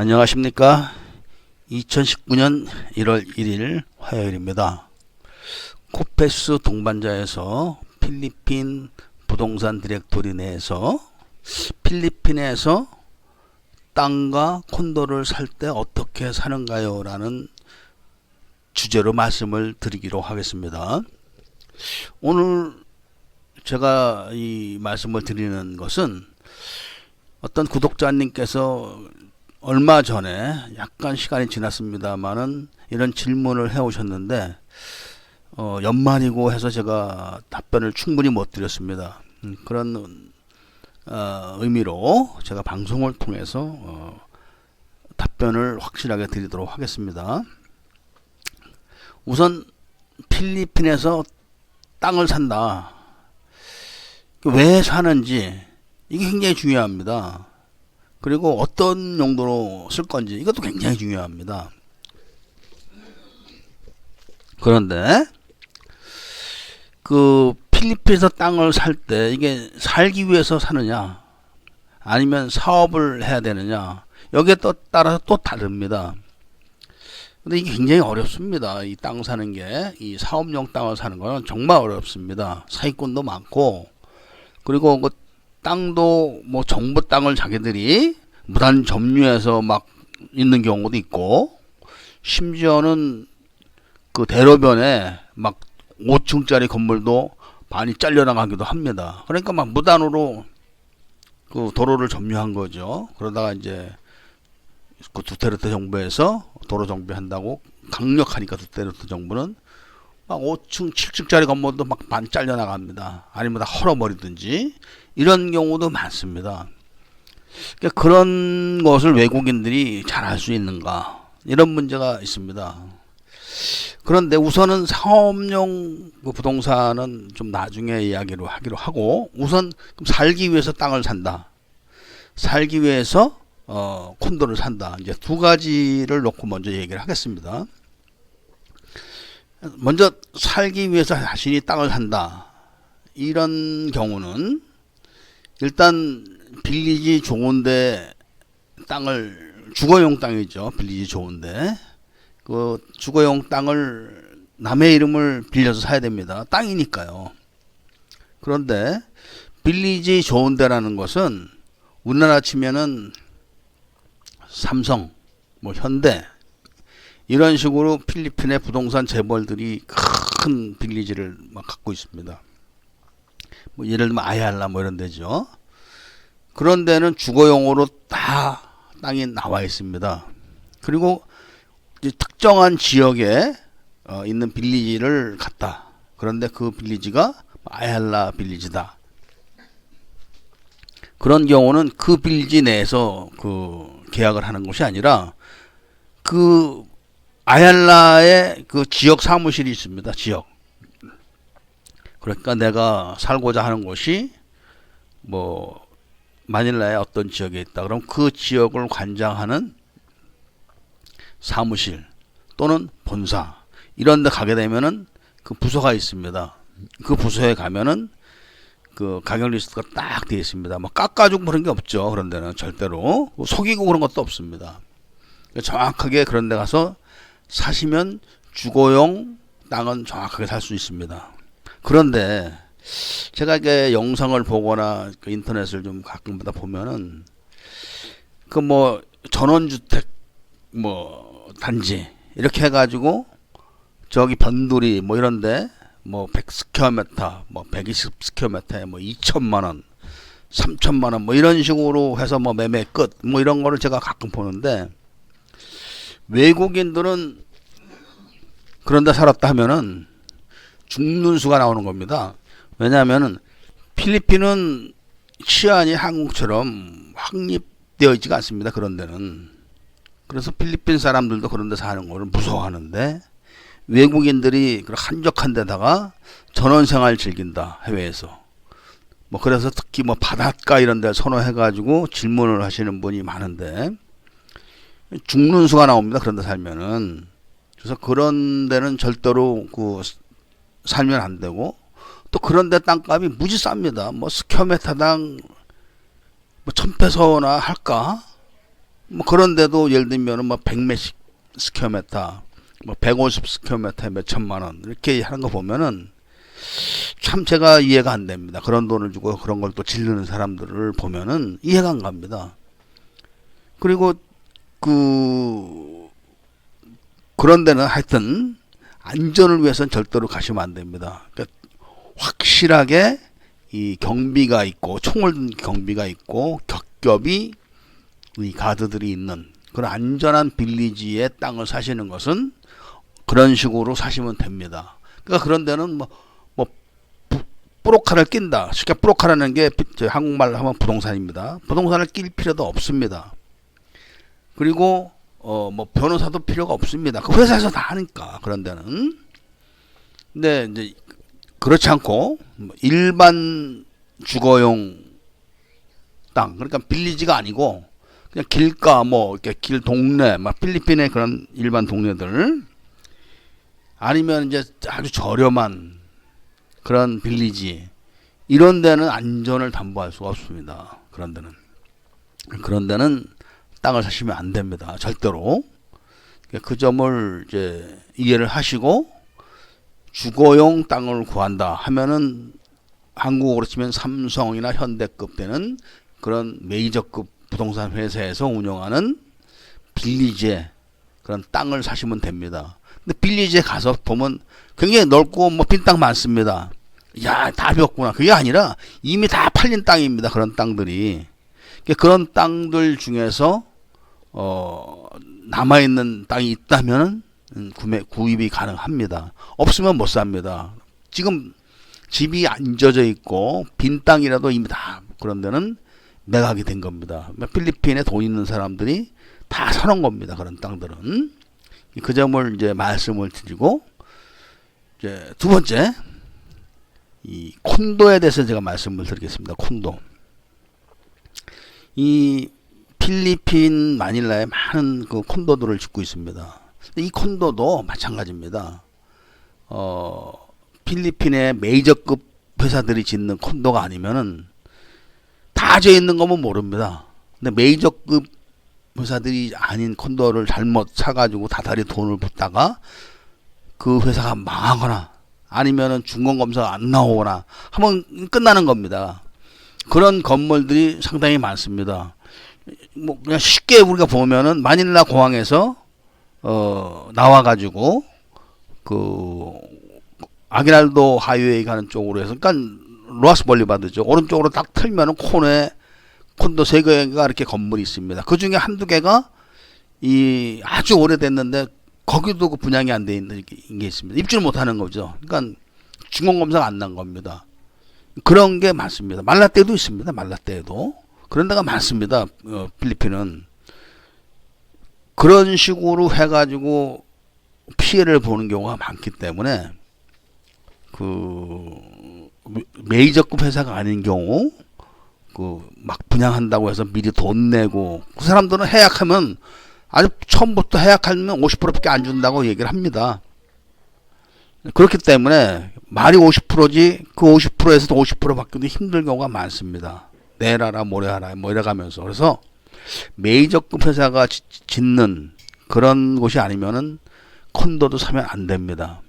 안녕하십니까. 2019년 1월 1일 화요일입니다. 코페스 동반자에서 필리핀 부동산 디렉토리 내에서 필리핀에서 땅과 콘도를 살 때 어떻게 사는가요? 라는 주제로 말씀을 드리기로 하겠습니다. 오늘 제가 이 말씀을 드리는 것은 어떤 구독자님께서 얼마 전에 약간 시간이 지났습니다만은 이런 질문을 해 오셨는데 연말이고 해서 제가 답변을 충분히 못 드렸습니다. 그런 의미로 제가 방송을 통해서 답변을 확실하게 드리도록 하겠습니다. 우선 필리핀에서 땅을 산다. 왜 사는지 이게 굉장히 중요합니다. 그리고 어떤 용도로 쓸 건지 이것도 굉장히 중요합니다. 그런데 그 필리핀에서 땅을 살 때 이게 살기 위해서 사느냐 아니면 사업을 해야 되느냐 여기에 또 따라서 또 다릅니다. 근데 이게 굉장히 어렵습니다. 이 땅 사는 게 이 사업용 땅을 사는 거는 정말 어렵습니다. 사기꾼도 많고 그리고 그 땅도 뭐 정부 땅을 자기들이 무단 점유해서 막 있는 경우도 있고 심지어는 그 대로변에 막 5층짜리 건물도 반이 잘려나가기도 합니다. 그러니까 막 무단으로 그 도로를 점유한 거죠. 그러다가 이제 그 두테르테 정부에서 도로 정비한다고 강력하니까 두테르테 정부는 막 5층, 7층짜리 건물도 막 반 잘려나갑니다. 아니면 다 헐어버리든지 이런 경우도 많습니다. 그러니까 그런 것을 외국인들이 잘 할 수 있는가 이런 문제가 있습니다. 그런데 우선은 사업용 부동산은 좀 나중에 이야기로 하기로 하고 우선 살기 위해서 땅을 산다. 살기 위해서 콘도를 산다. 이제 두 가지를 놓고 먼저 얘기를 하겠습니다. 먼저 살기 위해서 자신이 땅을 산다. 이런 경우는 일단 빌리지 좋은데 땅을 주거용 땅이죠. 빌리지 좋은데 그 주거용 땅을 남의 이름을 빌려서 사야 됩니다. 땅이니까요. 그런데 빌리지 좋은데라는 것은 우리나라 치면은 삼성, 뭐 현대 이런 식으로 필리핀의 부동산 재벌들이 큰 빌리지를 막 갖고 있습니다. 뭐 예를 들면 아얄라 뭐 이런 데죠. 그런 데는 주거용으로 다 땅이 나와 있습니다. 그리고 이제 특정한 지역에 있는 빌리지를 갖다. 그런데 그 빌리지가 아얄라 빌리지다. 그런 경우는 그 빌리지 내에서 그 계약을 하는 것이 아니라 그 아얄라의 그 지역 사무실이 있습니다. 지역. 그러니까 내가 살고자 하는 곳이 뭐 마닐라의 어떤 지역에 있다. 그럼 그 지역을 관장하는 사무실 또는 본사 이런 데 가게 되면은 그 부서가 있습니다. 그 부서에 가면은 그 가격 리스트가 딱 되어 있습니다. 뭐 깎아주고 그런 게 없죠. 그런 데는 절대로 속이고 그런 것도 없습니다. 정확하게 그런 데 가서 사시면 주거용 땅은 정확하게 살 수 있습니다. 그런데 제가 이게 영상을 보거나 그 인터넷을 좀 가끔마다 보면은 그 뭐 전원주택 뭐 단지 이렇게 해가지고 저기 변두리 뭐 이런데 뭐 100스퀘어미터 뭐 120스퀘어미터에 뭐 2천만원 3천만원 뭐 이런 식으로 해서 뭐 매매 끝 뭐 이런 거를 제가 가끔 보는데 외국인들은 그런데 살았다 하면은 죽는 수가 나오는 겁니다. 왜냐하면은 필리핀은 치안이 한국처럼 확립되어 있지가 않습니다. 그런 데는. 그래서 필리핀 사람들도 그런 데 사는 거를 무서워하는데 외국인들이 한적한 데다가 전원생활 즐긴다. 해외에서. 뭐 그래서 특히 뭐 바닷가 이런 데 선호해가지고 질문을 하시는 분이 많은데 죽는 수가 나옵니다. 그런 데 살면은. 그래서 그런 데는 절대로 그 살면 안 되고 또 그런데 땅값이 무지 쌉니다. 뭐 스퀘어미터당 뭐 1000페소나 할까? 뭐 그런데도 예를 들면은 뭐 100몇십 스퀘어미터, 뭐 150 스퀘어미터에 몇 천만 원 이렇게 하는 거 보면은 참 제가 이해가 안 됩니다. 그런 돈을 주고 그런 걸 또 지르는 사람들을 보면은 이해가 안 갑니다. 그리고 그런 데는 하여튼 안전을 위해서는 절대로 가시면 안 됩니다. 그러니까 확실하게 이 경비가 있고 총을 든 경비가 있고 겹겹이 이 가드들이 있는 그런 안전한 빌리지의 땅을 사시는 것은 그런 식으로 사시면 됩니다. 그러니까 그런 데는 뭐 브로커를 낀다. 쉽게 브로커라는 게 한국말로 하면 부동산입니다. 부동산을 낄 필요도 없습니다. 그리고 뭐 변호사도 필요가 없습니다. 그 회사에서 다 하니까 그런 데는. 근데 이제 그렇지 않고 일반 주거용 땅, 그러니까 빌리지가 아니고 그냥 길가 뭐 이렇게 길 동네, 막 필리핀의 그런 일반 동네들 아니면 이제 아주 저렴한 그런 빌리지 이런 데는 안전을 담보할 수가 없습니다. 그런 데는 땅을 사시면 안 됩니다. 절대로. 그 점을 이제 이해를 하시고 주거용 땅을 구한다 하면은 한국으로 치면 삼성이나 현대급 되는 그런 메이저급 부동산 회사에서 운영하는 빌리지에 그런 땅을 사시면 됩니다. 근데 빌리지에 가서 보면 굉장히 넓고 뭐 빈 땅 많습니다. 야, 답이 없구나. 그게 아니라 이미 다 팔린 땅입니다. 그런 땅들이. 그런 땅들 중에서 남아있는 땅이 있다면 구입이 가능합니다. 없으면 못 삽니다. 지금 집이 안 져져 있고 빈 땅이라도 이미 다 그런 데는 매각이 된 겁니다. 필리핀에 돈 있는 사람들이 다 사놓은 겁니다. 그런 땅들은. 그 점을 이제 말씀을 드리고, 이제 두 번째, 이 콘도에 대해서 제가 말씀을 드리겠습니다. 콘도. 이 필리핀 마닐라에 많은 그 콘도들을 짓고 있습니다. 이 콘도도 마찬가지입니다. 필리핀의 메이저급 회사들이 짓는 콘도가 아니면은 다 져 있는 거면 모릅니다. 근데 메이저급 회사들이 아닌 콘도를 잘못 사가지고 다달이 돈을 붓다가 그 회사가 망하거나 아니면은 중공검사가 안 나오거나 하면 끝나는 겁니다. 그런 건물들이 상당히 많습니다. 뭐 그냥 쉽게 우리가 보면은 마닐라 공항에서 나와가지고 그 아기날도 하이웨이 가는 쪽으로 해서 그러니까 로하스 볼리바드죠. 오른쪽으로 딱 틀면은 코너에 콘도 3개가 이렇게 건물이 있습니다. 그 중에 한두 개가 이 아주 오래됐는데 거기도 그 분양이 안 돼 있는 게 있습니다. 입주를 못 하는 거죠. 그러니까 중공검사가 안 난 겁니다. 그런 게 많습니다. 말라떼도 있습니다. 말라떼도. 그런 데가 많습니다. 필리핀은. 그런 식으로 해가지고 피해를 보는 경우가 많기 때문에 메이저급 회사가 아닌 경우 막 분양한다고 해서 미리 돈 내고 그 사람들은 해약하면 아주 처음부터 해약하면 50%밖에 안 준다고 얘기를 합니다. 그렇기 때문에 말이 50%지 그 50%에서도 50% 받기도 힘들 경우가 많습니다. 내라라 모래하라 뭐 이래가면서. 그래서 메이저급 회사가 짓는 그런 곳이 아니면은 콘도도 사면 안 됩니다.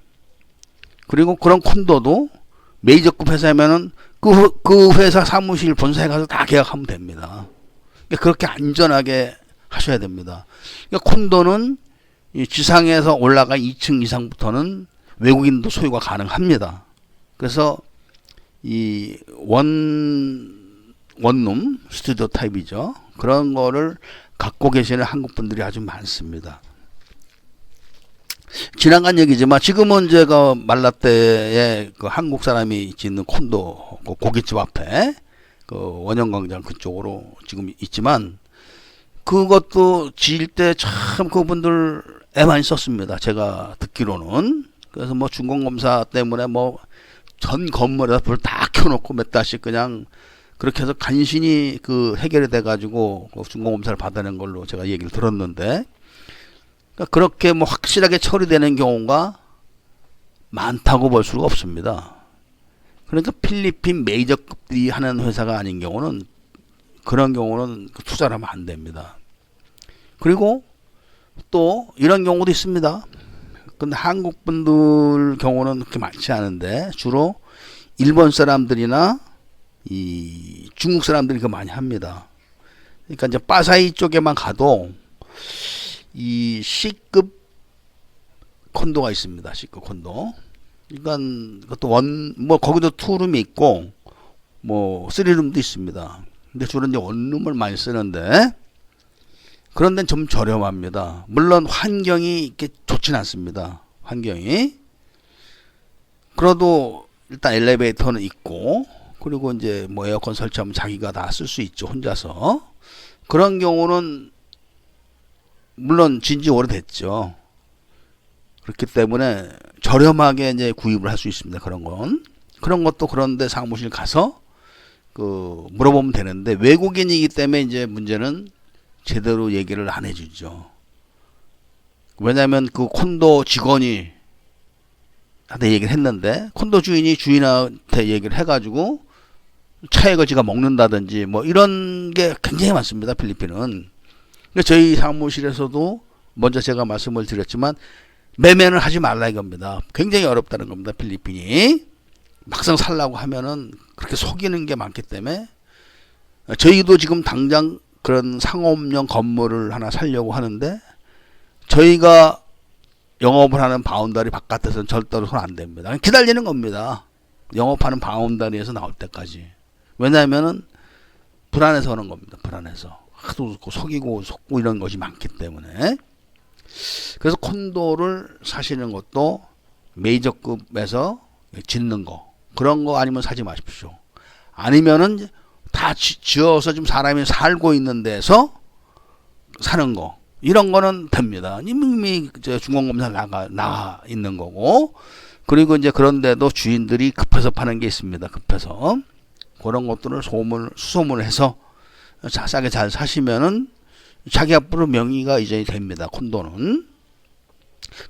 그리고 그런 콘도도 메이저급 회사면은 그 회사 사무실 본사에 가서 다 계약하면 됩니다. 그렇게 안전하게 하셔야 됩니다. 그러니까 콘도는 이 지상에서 올라가 2층 이상부터는 외국인도 소유가 가능합니다. 그래서 이 원룸 스튜디오 타입이죠. 그런 거를 갖고 계시는 한국 분들이 아주 많습니다. 지나간 얘기지만 지금은 제가 말라떼에 그 한국 사람이 짓는 콘도 그 고깃집 앞에 그 원형광장 그쪽으로 지금 있지만 그것도 지을 때 참 그분들 애 많이 썼습니다. 제가 듣기로는. 그래서 뭐 중공검사 때문에 뭐 전 건물에다 불 다 켜놓고 몇 달씩 그냥 그렇게 해서 간신히 그 해결이 돼가지고 그 중공검사를 받아낸 걸로 제가 얘기를 들었는데 그러니까 그렇게 뭐 확실하게 처리되는 경우가 많다고 볼 수가 없습니다. 그러니까 필리핀 메이저급들이 하는 회사가 아닌 경우는 그런 경우는 투자를 하면 안 됩니다. 그리고 또 이런 경우도 있습니다. 근데 한국 분들 경우는 그렇게 많지 않은데 주로 일본 사람들이나 이 중국 사람들이 그 많이 합니다. 그러니까 이제 바사이 쪽에만 가도 이 C급 콘도가 있습니다. C급 콘도. 그러니까 그것도 뭐 거기도 투룸이 있고 뭐 쓰리룸도 있습니다. 근데 주로 이제 원룸을 많이 쓰는데 그런 데는 좀 저렴합니다. 물론 환경이 이렇게 좋진 않습니다. 환경이. 그래도 일단 엘리베이터는 있고 그리고 이제 뭐 에어컨 설치하면 자기가 다 쓸 수 있죠. 혼자서. 그런 경우는 물론 진지 오래됐죠. 그렇기 때문에 저렴하게 이제 구입을 할 수 있습니다. 그런 건. 그런 것도 그런데 사무실 가서 물어보면 되는데 외국인이기 때문에 이제 문제는 제대로 얘기를 안 해주죠. 왜냐하면 그 콘도 직원이 한테 얘기를 했는데 콘도 주인이 주인한테 얘기를 해가지고 차액을 지가 먹는다든지 뭐 이런 게 굉장히 많습니다. 필리핀은. 저희 사무실에서도 먼저 제가 말씀을 드렸지만 매매는 하지 말라 이겁니다. 굉장히 어렵다는 겁니다. 필리핀이. 막상 살라고 하면은 그렇게 속이는 게 많기 때문에 저희도 지금 당장 그런 상업용 건물을 하나 살려고 하는데 저희가 영업을 하는 바운더리 바깥에서는 절대로 손 안 댑니다. 기다리는 겁니다. 영업하는 바운더리에서 나올 때까지. 왜냐하면은 불안해서 하는 겁니다. 불안해서. 하도 속이고 속고 이런 것이 많기 때문에. 그래서 콘도를 사시는 것도 메이저급에서 짓는 거 그런 거 아니면 사지 마십시오. 아니면은 다 지어서 좀 사람이 살고 있는 데서 사는 거 이런 거는 됩니다. 이미 중공검사 나가 있는 거고 그리고 이제 그런데도 주인들이 급해서 파는 게 있습니다. 급해서 그런 것들을 수소문을 해서 싸게 잘 사시면은 자기 앞으로 명의가 이전이 됩니다. 콘도는.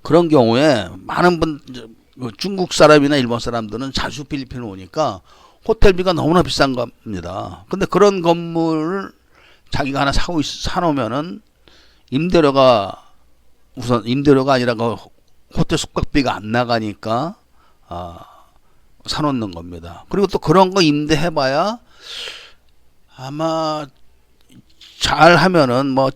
그런 경우에 많은 중국 사람이나 일본 사람들은 자주 필리핀에 오니까 호텔비가 너무나 비싼 겁니다. 근데 그런 건물을 자기가 하나 사놓으면은 임대료가 아니라 그 호텔 숙박비가 안 나가니까 사놓는 겁니다. 그리고 또 그런 거 임대해봐야 아마 잘 하면은 뭐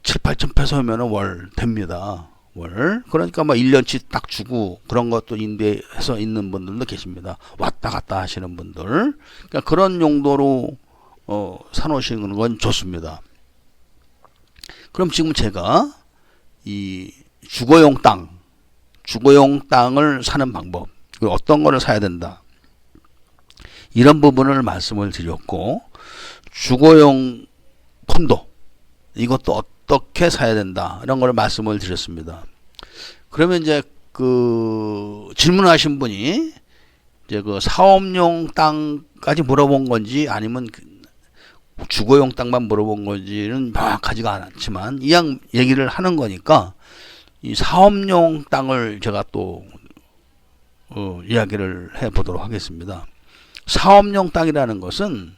7, 8천 페소 하면은 월 됩니다. 월. 그러니까 뭐 1년치 딱 주고 그런 것도 임대해서 있는 분들도 계십니다. 왔다 갔다 하시는 분들. 그러니까 그런 용도로 사놓으시는 건 좋습니다. 그럼 지금 제가 이 주거용 땅을 사는 방법, 어떤 거를 사야 된다. 이런 부분을 말씀을 드렸고 주거용 콘도 이것도 어떻게 사야 된다 이런 걸 말씀을 드렸습니다. 그러면 이제 질문하신 분이 이제 사업용 땅까지 물어본 건지 아니면 주거용 땅만 물어본 건지는 명확하지가 않지만 이왕 얘기를 하는 거니까 이 사업용 땅을 제가 또 이야기를 해보도록 하겠습니다. 사업용 땅이라는 것은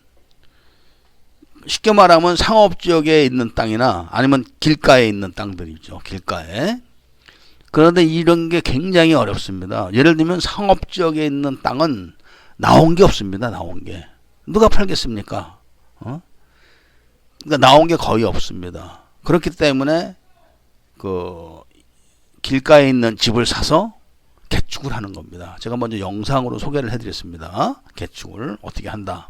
쉽게 말하면 상업지역에 있는 땅이나 아니면 길가에 있는 땅들이죠. 길가에. 그런데 이런 게 굉장히 어렵습니다. 예를 들면 상업지역에 있는 땅은 나온 게 없습니다. 나온 게. 누가 팔겠습니까? 그러니까 나온 게 거의 없습니다. 그렇기 때문에 길가에 있는 집을 사서 개축을 하는 겁니다. 제가 먼저 영상으로 소개를 해드렸습니다. 개축을 어떻게 한다.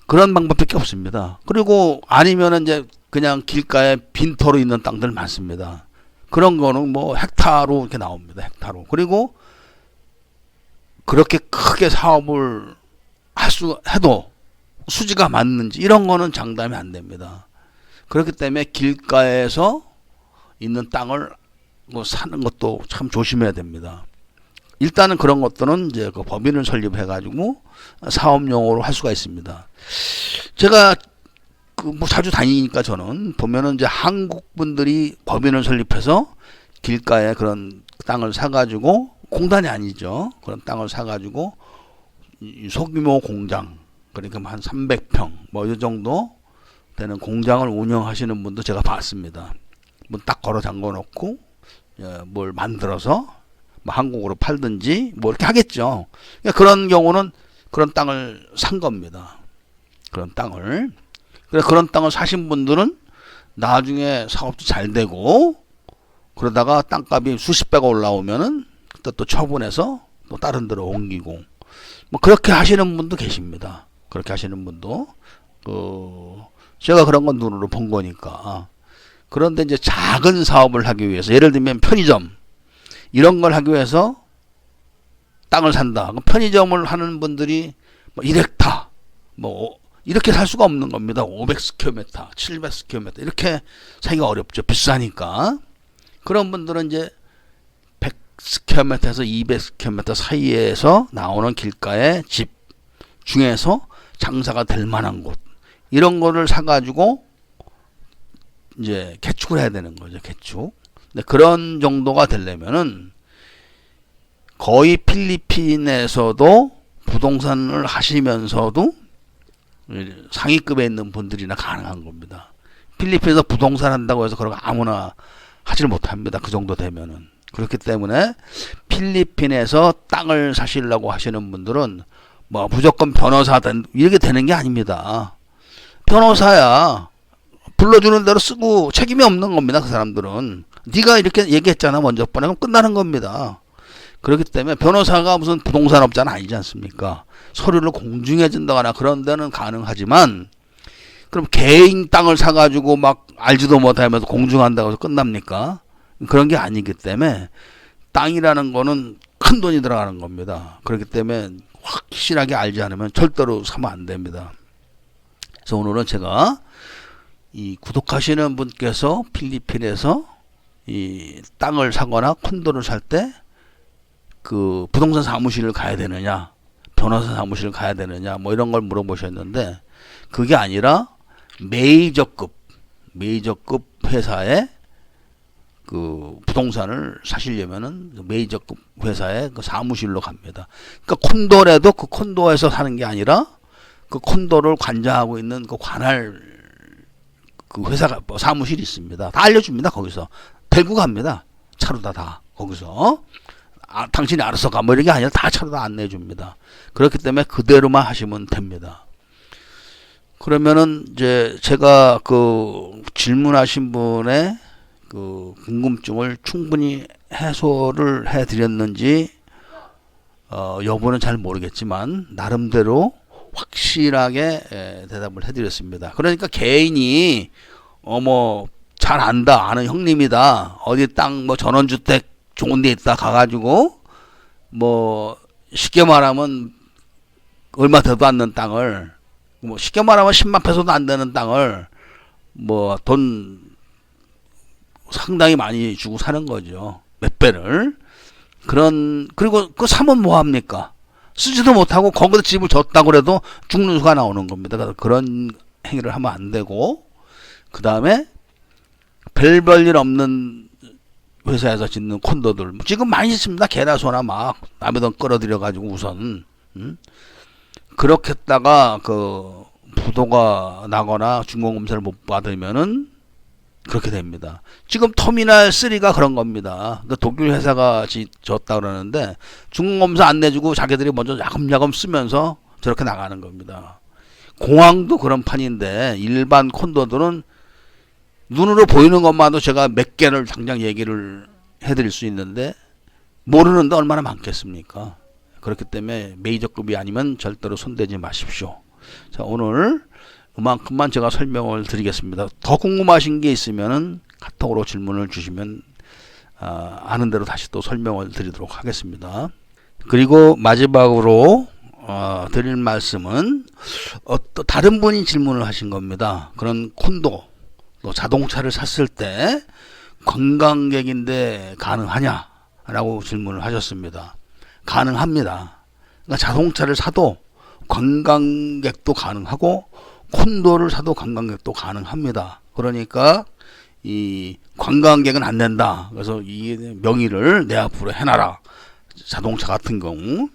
그런 방법밖에 없습니다. 그리고 아니면은 이제 그냥 길가에 빈터로 있는 땅들 많습니다. 그런 거는 뭐 헥타로 이렇게 나옵니다. 헥타로. 그리고 그렇게 크게 사업을 해도 수지가 맞는지 이런 거는 장담이 안 됩니다. 그렇기 때문에 길가에서 있는 땅을 사는 것도 참 조심해야 됩니다. 일단은 그런 것들은 이제 법인을 설립해가지고 사업용으로 할 수가 있습니다. 제가 뭐 자주 다니니까 저는 보면은 이제 한국 분들이 법인을 설립해서 길가에 그런 땅을 사가지고 공단이 아니죠. 그런 땅을 사가지고 소규모 공장 그러니까 한 300평 뭐 이 정도 되는 공장을 운영하시는 분도 제가 봤습니다. 문 딱 걸어 잠궈 놓고 뭘 만들어서 뭐 한국으로 팔든지 뭐 이렇게 하겠죠. 그러니까 그런 경우는 그런 땅을 산 겁니다. 그런 땅을. 그래서 그런 땅을 사신 분들은 나중에 사업도 잘 되고, 그러다가 땅값이 수십 배가 올라오면은 그때 또 처분해서 또 다른 데로 옮기고, 뭐 그렇게 하시는 분도 계십니다. 그렇게 하시는 분도 제가 그런 건 눈으로 본 거니까. 그런데 이제 작은 사업을 하기 위해서, 예를 들면 편의점 이런 걸 하기 위해서 땅을 산다. 편의점을 하는 분들이 뭐 1헥타 뭐 이렇게 살 수가 없는 겁니다. 500스퀘어미터, 700스퀘어미터 이렇게 사기가 어렵죠. 비싸니까. 그런 분들은 이제 100스퀘어미터에서 200스퀘어미터 사이에서 나오는 길가의 집 중에서 장사가 될 만한 곳, 이런 거를 사가지고 이제 개축을 해야 되는 거죠. 개축. 근데 그런 정도가 되려면은 거의 필리핀에서도 부동산을 하시면서도 상위급에 있는 분들이나 가능한 겁니다. 필리핀에서 부동산 한다고 해서 그런 거 아무나 하질 못합니다. 그 정도 되면은. 그렇기 때문에 필리핀에서 땅을 사시려고 하시는 분들은 뭐 무조건 변호사든 이렇게 되는 게 아닙니다. 변호사야 불러주는 대로 쓰고 책임이 없는 겁니다. 그 사람들은. 네가 이렇게 얘기했잖아 먼저 번에, 그럼 끝나는 겁니다. 그렇기 때문에 변호사가 무슨 부동산업자는 아니지 않습니까? 서류를 공증해 준다거나 그런 데는 가능하지만, 그럼 개인 땅을 사가지고 막 알지도 못하면서 공증한다고 해서 끝납니까? 그런 게 아니기 때문에 땅이라는 거는 큰 돈이 들어가는 겁니다. 그렇기 때문에 확실하게 알지 않으면 절대로 사면 안 됩니다. 그래서 오늘은 제가 이 구독하시는 분께서 필리핀에서 이 땅을 사거나 콘도를 살 때 그 부동산 사무실을 가야 되느냐, 변호사 사무실을 가야 되느냐, 뭐 이런 걸 물어보셨는데, 그게 아니라 메이저급 회사에 그 부동산을 사시려면은 메이저급 회사의 그 사무실로 갑니다. 그러니까 콘도라도 그 콘도에서 사는 게 아니라 그 콘도를 관장하고 있는 그 관할 그 회사가 뭐 사무실이 있습니다. 다 알려줍니다. 거기서 데리고 갑니다. 차로 다 거기서. 당신이 알아서 가 뭐 이런 게 아니라 다 차로 다 안내해 줍니다. 그렇기 때문에 그대로만 하시면 됩니다. 그러면은 이제 제가 그 질문하신 분의 그 궁금증을 충분히 해소를 해 드렸는지 여부는 잘 모르겠지만 나름대로 확실하게 대답을 해 드렸습니다. 그러니까 개인이 뭐 잘 안다, 아는 형님이다, 어디 땅 뭐 전원주택 좋은 데 있다 가가지고 뭐 쉽게 말하면 얼마 되도 않는 땅을, 뭐 쉽게 말하면 10만 페소도 안 되는 땅을 뭐 돈 상당히 많이 주고 사는 거죠. 몇 배를. 그리고 그 사면 뭐 합니까? 쓰지도 못하고 거기서 집을 줬다고 그래도 죽는 수가 나오는 겁니다. 그래서 그런 행위를 하면 안 되고, 그 다음에 별볼일 없는 회사에서 짓는 콘도들 지금 많이 있습니다. 개라소나 막 남의 돈 끌어들여 가지고 우선 그렇게 했다가 그 부도가 나거나 준공검사를 못 받으면은 그렇게 됩니다. 지금 터미널 3가 그런 겁니다. 그 독일 회사가 졌다 그러는데 준공검사 안 내주고 자기들이 먼저 야금야금 쓰면서 저렇게 나가는 겁니다. 공항도 그런 판인데 일반 콘도들은 눈으로 보이는 것만도 제가 몇 개를 당장 얘기를 해드릴 수 있는데 모르는데 얼마나 많겠습니까? 그렇기 때문에 메이저급이 아니면 절대로 손대지 마십시오. 자, 오늘 그만큼만 제가 설명을 드리겠습니다. 더 궁금하신 게 있으면은 카톡으로 질문을 주시면 아는 대로 다시 또 설명을 드리도록 하겠습니다. 그리고 마지막으로 드릴 말씀은 또 다른 분이 질문을 하신 겁니다. 그런 콘도 또 자동차를 샀을 때 관광객인데 가능하냐라고 질문을 하셨습니다. 가능합니다. 그러니까 자동차를 사도 관광객도 가능하고 콘도를 사도 관광객도 가능합니다. 그러니까 이 관광객은 안 된다. 그래서 이 명의를 내 앞으로 해놔라. 자동차 같은 경우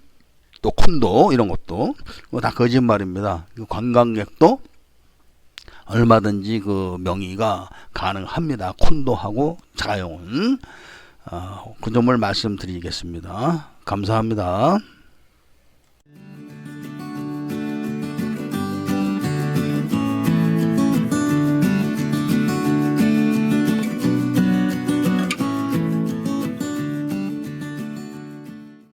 또 콘도 이런 것도 다 거짓말입니다. 관광객도 얼마든지 그 명의가 가능합니다. 콘도하고 자가용은 그 점을 말씀드리겠습니다. 감사합니다.